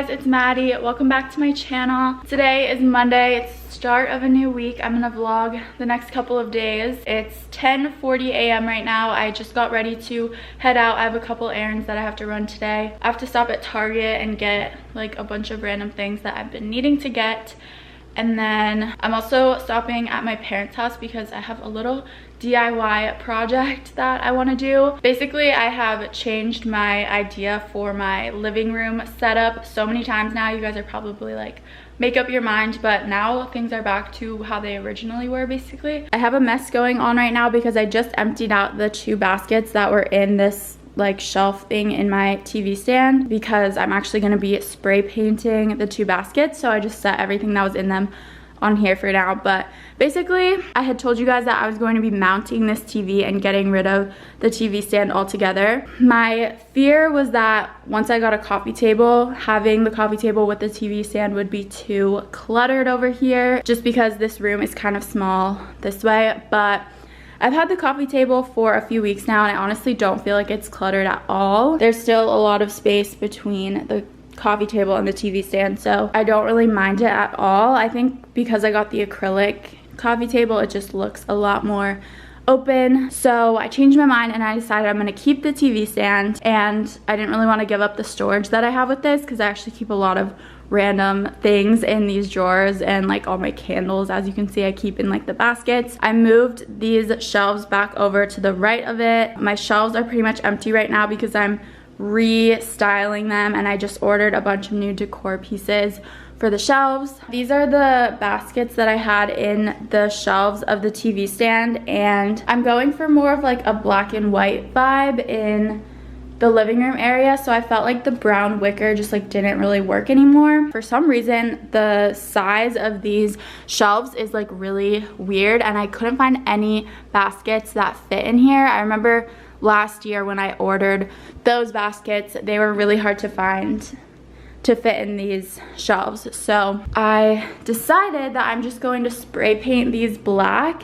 guys, it's Maddie. Welcome back to my channel. Today is Monday. It's the start of a new week. I'm gonna vlog the next couple of days. It's 10:40 a.m. right now. I just got ready to head out. I have a couple errands that I have to run today. I have to stop at Target and get like a bunch of random things that I've been needing to get. And then I'm also stopping at my parents' house because I have a little DIY project that I want to do. Basically, I have changed my idea for my living room setup so many times now. You guys are probably like, make up your mind, but now things are back to how they originally were. Basically, I have a mess going on right now because I just emptied out the 2 baskets that were in this like shelf thing in my TV stand because I'm actually going to be spray painting the 2 baskets. So I just set everything that was in them on here for now. But basically, I had told you guys that I was going to be mounting this TV and getting rid of the TV stand altogether. My fear was that once I got a coffee table, having the coffee table with the TV stand would be too cluttered over here just because this room is kind of small this way. But I've had the coffee table for a few weeks now and I honestly don't feel like it's cluttered at all. There's still a lot of space between the coffee table and the TV stand, so I don't really mind it at all. I think because I got the acrylic coffee table, it just looks a lot more open. So I changed my mind and I decided I'm gonna keep the TV stand, and I didn't really want to give up the storage that I have with this because I actually keep a lot of random things in these drawers, and like all my candles, as you can see, I keep in like the baskets. I moved these shelves back over to the right of it. My shelves are pretty much empty right now because I'm restyling them and I just ordered a bunch of new decor pieces for the shelves. These are the baskets that I had in the shelves of the TV stand, and I'm going for more of like a black and white vibe in the living room area, so I felt like the brown wicker just like didn't really work anymore. For some reason, the size of these shelves is like really weird and I couldn't find any baskets that fit in here. I remember last year when I ordered those baskets, they were really hard to find to fit in these shelves. So I decided that I'm just going to spray paint these black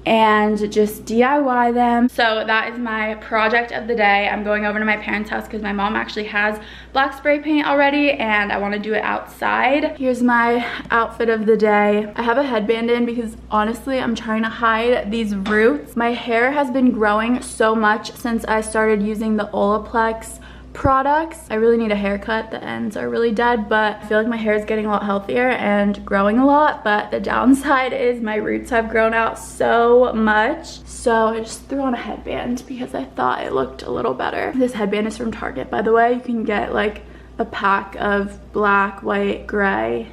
and just DIY them. So that is my project of the day. I'm going over to my parents' house because my mom actually has black spray paint already and I want to do it outside. Here's my outfit of the day. I have a headband in because honestly I'm trying to hide these roots. My hair has been growing so much since I started using the Olaplex products. I really need a haircut. The ends are really dead, but I feel like my hair is getting a lot healthier and growing a lot, but the downside is my roots have grown out so much. So I just threw on a headband because I thought it looked a little better. This headband is from Target, by the way. You can get like a pack of black, white, gray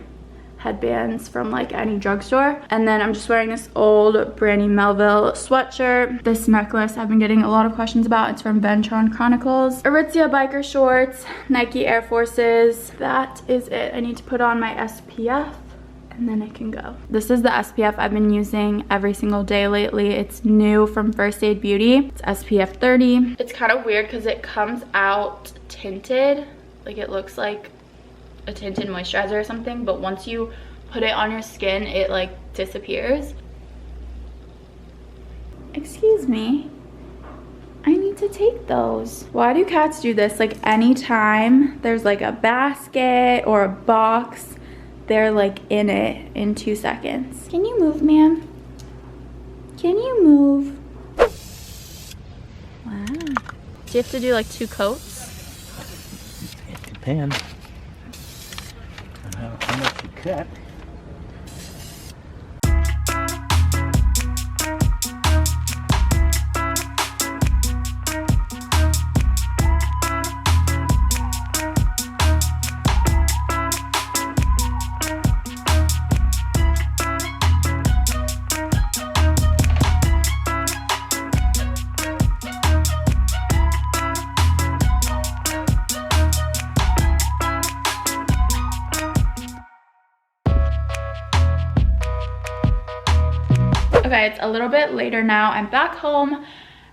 headbands from like any drugstore. And then I'm just wearing this old Brandy Melville sweatshirt. This necklace I've been getting a lot of questions about. It's from Ventron Chronicles. Aritzia biker shorts, Nike Air Forces. That is it. I need to put on my SPF and then I can go. This is the SPF I've been using every single day lately. It's new from First Aid Beauty. It's SPF 30. It's kind of weird because it comes out tinted. Like it looks like a tinted moisturizer or something, but once you put it on your skin, it like disappears. Excuse me, I need to take those. Why do cats do this? Like anytime there's like a basket or a box, they're like in it in 2 seconds. Can you move, ma'am? Can you move? Wow. Do you have to do like 2 coats? It depends. How much you cut. Okay, it's a little bit later now. I'm back home.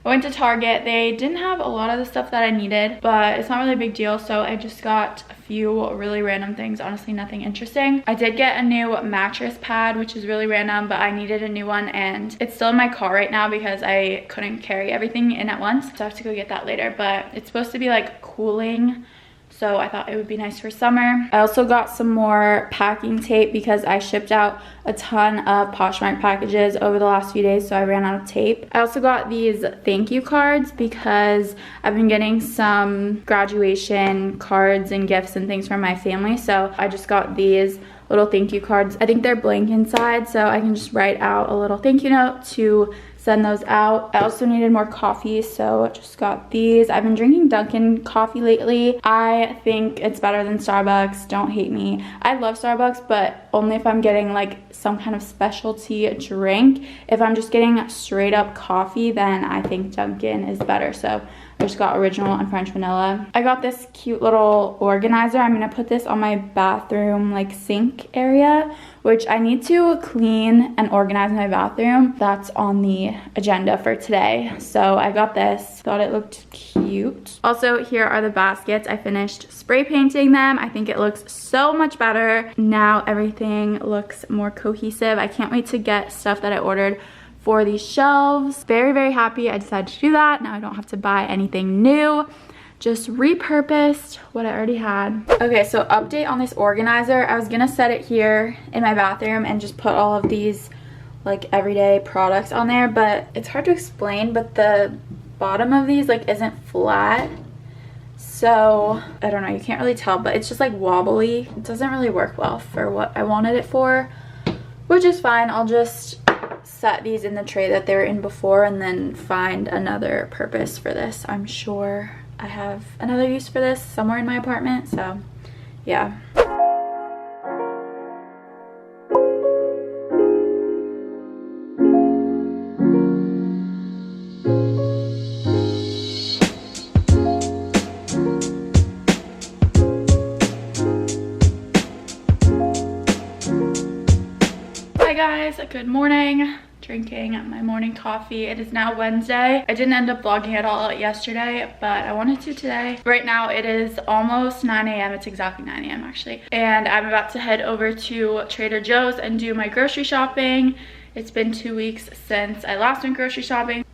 I went to Target. They didn't have a lot of the stuff that I needed, but it's not really a big deal. So I just got a few really random things. Honestly, nothing interesting. I did get a new mattress pad, which is really random, but I needed a new one and it's still in my car right now because I couldn't carry everything in at once. So I have to go get that later, but it's supposed to be like cooling so I thought it would be nice for summer. I also got some more packing tape because I shipped out a ton of Poshmark packages over the last few days, so I ran out of tape. I also got these thank you cards because I've been getting some graduation cards and gifts and things from my family, so I just got these little thank you cards. I think they're blank inside, so I can just write out a little thank you note to send those out. I also needed more coffee, so I just got these. I've been drinking Dunkin' coffee lately. I think it's better than Starbucks. Don't hate me. I love Starbucks, but only if I'm getting like some kind of specialty drink. If I'm just getting straight up coffee, then I think Dunkin' is better. So I just got original and French vanilla. I got this cute little organizer. I'm gonna put this on my bathroom like sink area, which I need to clean and organize my bathroom. That's on the agenda for today. So I got this, thought it looked cute. Also, here are the baskets. I finished spray painting them. I think it looks so much better. Now everything looks more cohesive. I can't wait to get stuff that I ordered for these shelves. Very, very happy I decided to do that. Now I don't have to buy anything new. Just repurposed what I already had. Okay, so update on this organizer. I was gonna set it here in my bathroom and just put all of these like everyday products on there, but it's hard to explain, but the bottom of these like isn't flat. So I don't know, you can't really tell, but it's just like wobbly. It doesn't really work well for what I wanted it for, which is fine. I'll just set these in the tray that they were in before and then find another purpose for this. I'm sure I have another use for this somewhere in my apartment, so yeah. Hi guys, good morning. Drinking my morning coffee. It is now Wednesday. I didn't end up vlogging at all yesterday, but I wanted to today. Right now it is almost 9 a.m. It's exactly 9 a.m. actually. And I'm about to head over to Trader Joe's and do my grocery shopping. It's been 2 weeks since I last went grocery shopping.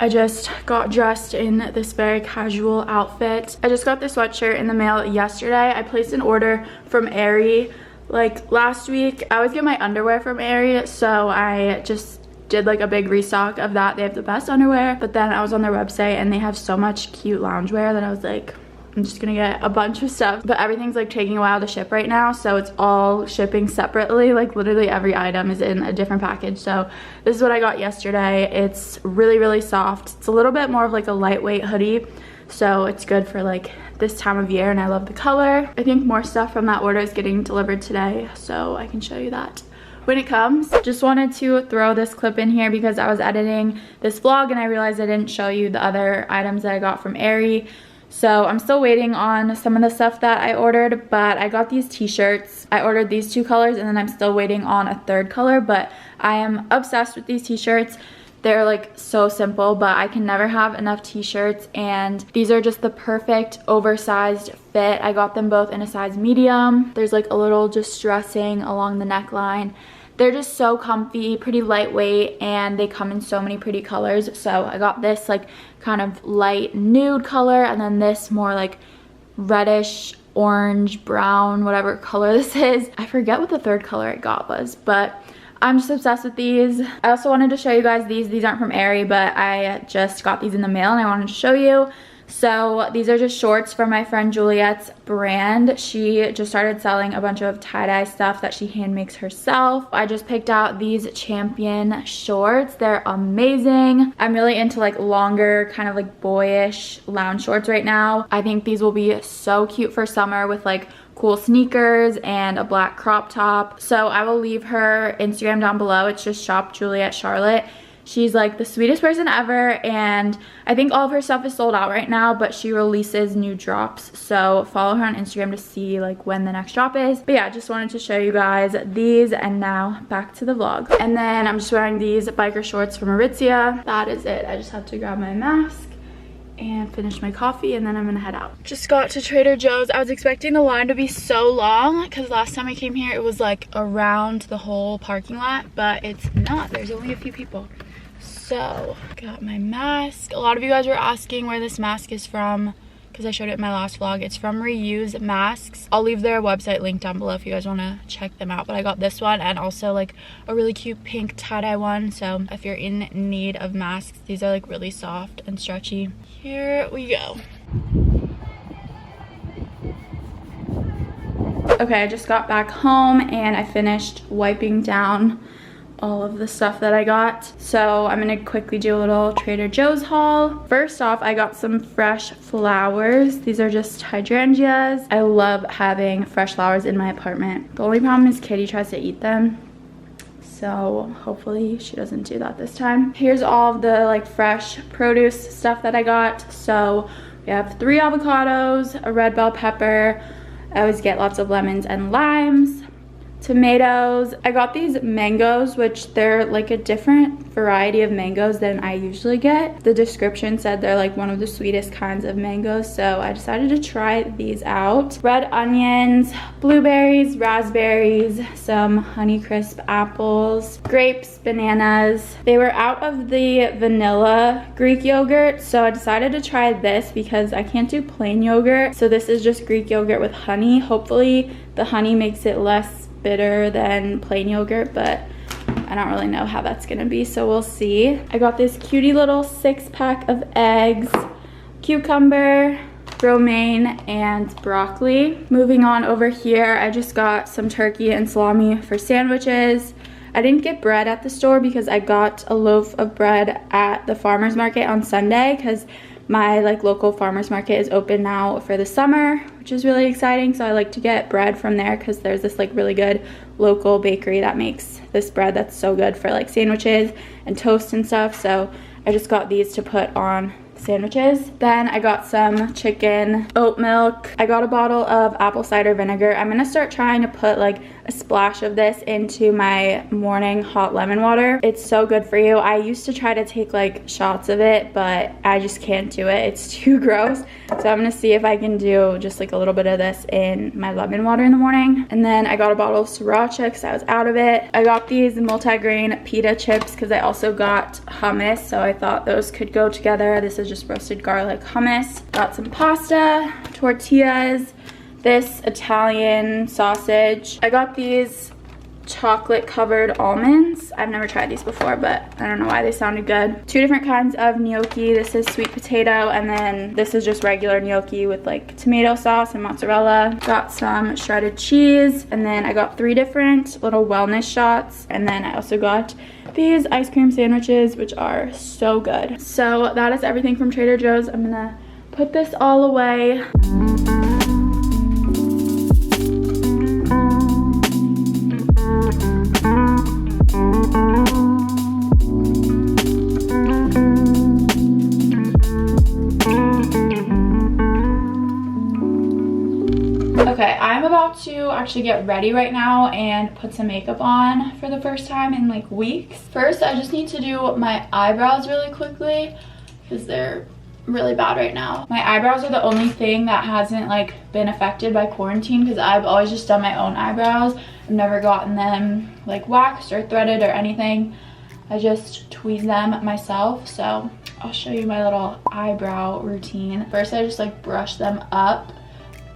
I just got dressed in this very casual outfit. I just got this sweatshirt in the mail yesterday. I placed an order from Aerie like last week. I always get my underwear from Aerie, so I just did like a big restock of that. They have the best underwear, but then I was on their website and they have so much cute loungewear that I was like, I'm just gonna get a bunch of stuff. But everything's like taking a while to ship right now, so it's all shipping separately. Like literally every item is in a different package. So this is what I got yesterday. It's really, really soft. It's a little bit more of like a lightweight hoodie, so it's good for like this time of year, and I love the color. I think more stuff from that order is getting delivered today, so I can show you that when it comes. Just wanted to throw this clip in here because I was editing this vlog and I realized I didn't show you the other items that I got from Aerie. So I'm still waiting on some of the stuff that I ordered, but I got these t-shirts. I ordered these 2 colors and then I'm still waiting on a 3rd color, but I am obsessed with these t-shirts. They're like so simple, but I can never have enough t-shirts, and these are just the perfect oversized fit. I got them both in a size medium. There's like a little distressing along the neckline. They're just so comfy, pretty lightweight, and they come in so many pretty colors. So I got this like kind of light nude color, and then this more like reddish, orange, brown, whatever color this is. I forget what the 3rd color I got was, but I'm just obsessed with these. I also wanted to show you guys these. These aren't from Aerie, but I just got these in the mail and I wanted to show you. So these are just shorts from my friend Juliet's brand. She just started selling a bunch of tie-dye stuff that she hand makes herself. I just picked out these Champion shorts. They're amazing. I'm really into like longer, kind of like boyish lounge shorts right now. I think these will be so cute for summer with like cool sneakers and a black crop top. So I will leave her Instagram down below. It's just Shop Juliet Charlotte. She's like the sweetest person ever, and I think all of her stuff is sold out right now, but she releases new drops, so follow her on Instagram to see like when the next drop is. But yeah, just wanted to show you guys these, and now back to the vlog. And then I'm just wearing these biker shorts from Aritzia. That is it. I just have to grab my mask and finish my coffee, and then I'm gonna head out. Just got to Trader Joe's. I was expecting the line to be so long because last time I came here it was like around the whole parking lot, but it's not. There's only a few people. So, got my mask. A lot of you guys were asking where this mask is from because I showed it in my last vlog. It's from Reuse Masks. I'll leave their website link down below if you guys want to check them out. But I got this one and also like a really cute pink tie-dye one. So if you're in need of masks, these are like really soft and stretchy. Here we go. Okay, I just got back home and I finished wiping down all of the stuff that I got. So I'm gonna quickly do a little Trader Joe's haul. First off, I got some fresh flowers. These are just hydrangeas. I love having fresh flowers in my apartment. The only problem is Kitty tries to eat them. So hopefully she doesn't do that this time. Here's all of the like fresh produce stuff that I got. So we have 3 avocados, a red bell pepper. I always get lots of lemons and limes. Tomatoes. I got these mangoes, which they're like a different variety of mangoes than I usually get. The description said they're like one of the sweetest kinds of mangoes, so I decided to try these out. Red onions, blueberries, raspberries, some Honeycrisp apples, grapes, bananas. They were out of the vanilla Greek yogurt, so I decided to try this because I can't do plain yogurt. So this is just Greek yogurt with honey. Hopefully the honey makes it less bitter than plain yogurt, but I don't really know how that's gonna be, so we'll see. I got this cutie little 6-pack of eggs, cucumber, romaine, and broccoli. Moving on over here, I just got some turkey and salami for sandwiches. I didn't get bread at the store because I got a loaf of bread at the farmer's market on Sunday because my like local farmer's market is open now for the summer, which is really exciting. So I like to get bread from there because there's this like really good local bakery that makes this bread that's so good for like sandwiches and toast and stuff. So I just got these to put on sandwiches. Then I got some chicken oat milk. I got a bottle of apple cider vinegar. I'm gonna start trying to put like a splash of this into my morning hot lemon water. It's so good for you. I used to try to take like shots of it, but I just can't do it. It's too gross. So I'm gonna see if I can do just like a little bit of this in my lemon water in the morning. And then I got a bottle of sriracha because I was out of it. I got these multi-grain pita chips because I also got hummus, so I thought those could go together. This is just roasted garlic hummus. Got some pasta, tortillas, this Italian sausage. I got these chocolate covered almonds. I've never tried these before, but I don't know why they sounded good. 2 different kinds of gnocchi. This is sweet potato, and then this is just regular gnocchi with like tomato sauce and mozzarella. Got some shredded cheese, and then I got 3 different little wellness shots, and then I also got these ice cream sandwiches, which are so good. So that is everything from Trader Joe's. I'm gonna put this all away. Okay, I'm about to actually get ready right now and put some makeup on for the first time in like weeks. First, I just need to do my eyebrows really quickly because they're really bad right now. My eyebrows are the only thing that hasn't like been affected by quarantine because I've always just done my own eyebrows. I've never gotten them like waxed or threaded or anything. I just tweeze them myself. So I'll show you my little eyebrow routine. First, I just like brush them up,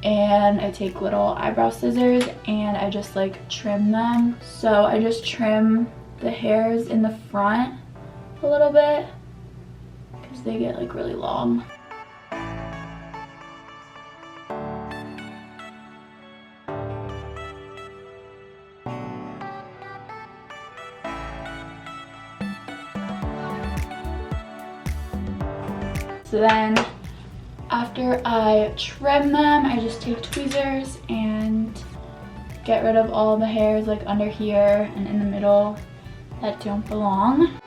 and I take little eyebrow scissors and I just like trim them. So I just trim the hairs in the front a little bit because they get like really long. So then after I trim them, I just take tweezers and get rid of all the hairs like under here and in the middle that don't belong.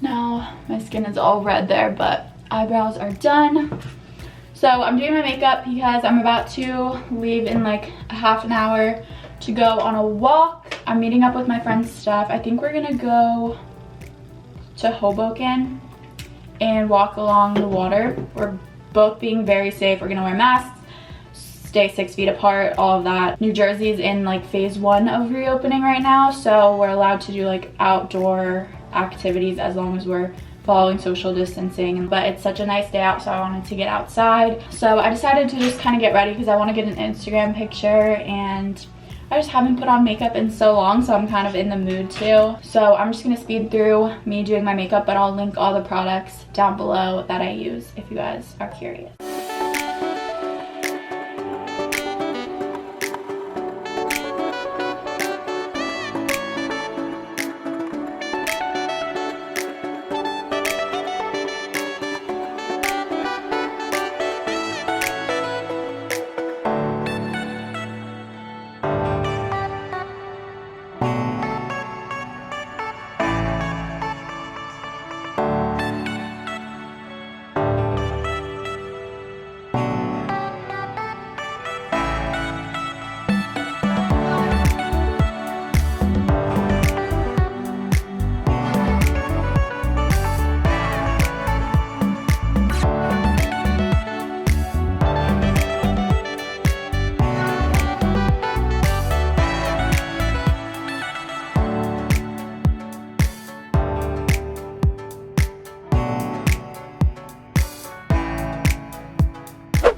Now my skin is all red there, but eyebrows are done. So I'm doing my makeup because I'm about to leave in like a half an hour to go on a walk. I'm meeting up with my friend's stuff. I think we're gonna go to Hoboken and walk along the water. We're both being very safe. We're gonna wear masks. stay 6 feet apart, all of that. New Jersey's in like phase 1 of reopening right now, so we're allowed to do like outdoor activities as long as we're following social distancing. But it's such a nice day out, so I wanted to get outside. So I decided to just kind of get ready because I want to get an Instagram picture, and I just haven't put on makeup in so long, so I'm kind of in the mood too. So I'm just gonna speed through me doing my makeup, but I'll link all the products down below that I use if you guys are curious.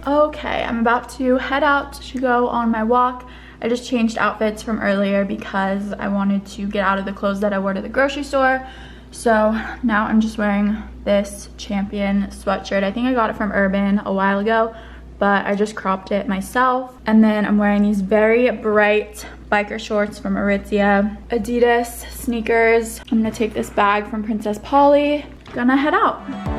Okay, I'm about to head out to go on my walk. I just changed outfits from earlier because I wanted to get out of the clothes that I wore to the grocery store. So now I'm just wearing this Champion sweatshirt. I think I got it from Urban a while ago, but I just cropped it myself. And then I'm wearing these very bright biker shorts from Aritzia, Adidas sneakers. I'm gonna take this bag from Princess Polly. Gonna head out.